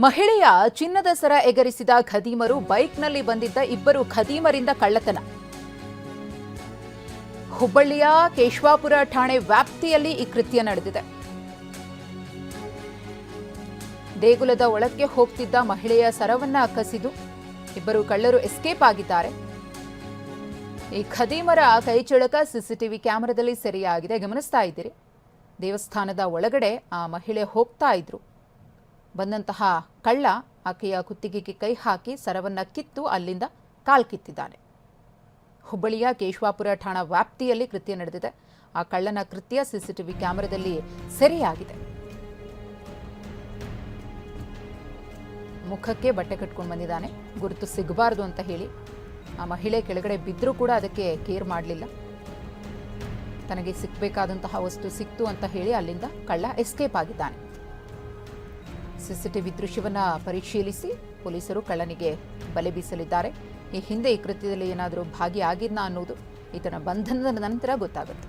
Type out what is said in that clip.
ಮಹಿಳೆಯ ಚಿನ್ನದ ಸರ ಎಗರಿಸಿದ ಖದೀಮರು ಬೈಕ್ನಲ್ಲಿ ಬಂದಿದ್ದ ಇಬ್ಬರು ಖದೀಮರಿಂದ ಕಳ್ಳತನ. ಹುಬ್ಬಳ್ಳಿಯ ಕೇಶವಾಪುರ ಠಾಣೆ ವ್ಯಾಪ್ತಿಯಲ್ಲಿ ಈ ಕೃತ್ಯ ನಡೆದಿದೆ. ದೇಗುಲದ ಒಳಕ್ಕೆ ಹೋಗ್ತಿದ್ದ ಮಹಿಳೆಯ ಸರವನ್ನ ಕಸಿದು ಇಬ್ಬರು ಕಳ್ಳರು ಎಸ್ಕೇಪ್ ಆಗಿದ್ದಾರೆ. ಈ ಖದೀಮರ ಕೈಚಳಕ ಸಿಸಿಟಿವಿ ಕ್ಯಾಮೆರಾದಲ್ಲಿ ಸೆರೆಯಾಗಿದೆ. ಗಮನಿಸ್ತಾ ಇದ್ದೀರಿ, ದೇವಸ್ಥಾನದ ಒಳಗಡೆ ಆ ಮಹಿಳೆ ಹೋಗ್ತಾ ಇದ್ರು. ಬಂದಂತಹ ಕಳ್ಳ ಆಕೆಯ ಕುತ್ತಿಗೆಗೆ ಕೈ ಹಾಕಿ ಸರವನ್ನ ಕಿತ್ತು ಅಲ್ಲಿಂದ ಕಾಲ್ಕಿತ್ತಿದ್ದಾನೆ. ಹುಬ್ಬಳ್ಳಿಯ ಕೇಶವಾಪುರ ಠಾಣಾ ವ್ಯಾಪ್ತಿಯಲ್ಲಿ ಕೃತ್ಯ ನಡೆದಿದೆ. ಆ ಕಳ್ಳನ ಕೃತ್ಯ ಸಿಸಿಟಿವಿ ಕ್ಯಾಮೆರಾದಲ್ಲಿ ಸೆರೆಯಾಗಿದೆ. ಮುಖಕ್ಕೆ ಬಟ್ಟೆ ಕಟ್ಕೊಂಡು ಬಂದಿದ್ದಾನೆ, ಗುರುತು ಸಿಗಬಾರದು ಅಂತ ಹೇಳಿ. ಆ ಮಹಿಳೆ ಕೆಳಗಡೆ ಬಿದ್ದರೂ ಕೂಡ ಅದಕ್ಕೆ ಕೇರ್ ಮಾಡಲಿಲ್ಲ. ತನಗೆ ಸಿಕ್ಕಬೇಕಾದಂತಹ ವಸ್ತು ಸಿಕ್ತು ಅಂತ ಹೇಳಿ ಅಲ್ಲಿಂದ ಕಳ್ಳ ಎಸ್ಕೇಪ್ ಆಗಿದ್ದಾನೆ. ಸಿಸಿಟಿವಿ ದೃಶ್ಯವನ್ನ ಪರಿಶೀಲಿಸಿ ಪೊಲೀಸರು ಕಳ್ಳನಿಗೆ ಬಲೆ ಬೀಸಲಿದ್ದಾರೆ. ಈ ಹಿಂದೆ ಈ ಕೃತ್ಯದಲ್ಲಿ ಏನಾದರೂ ಭಾಗಿಯಾಗಿದ್ನಾ ಅನ್ನೋದು ಈತನ ಬಂಧನದ ನಂತರ ಗೊತ್ತಾಗುತ್ತೆ.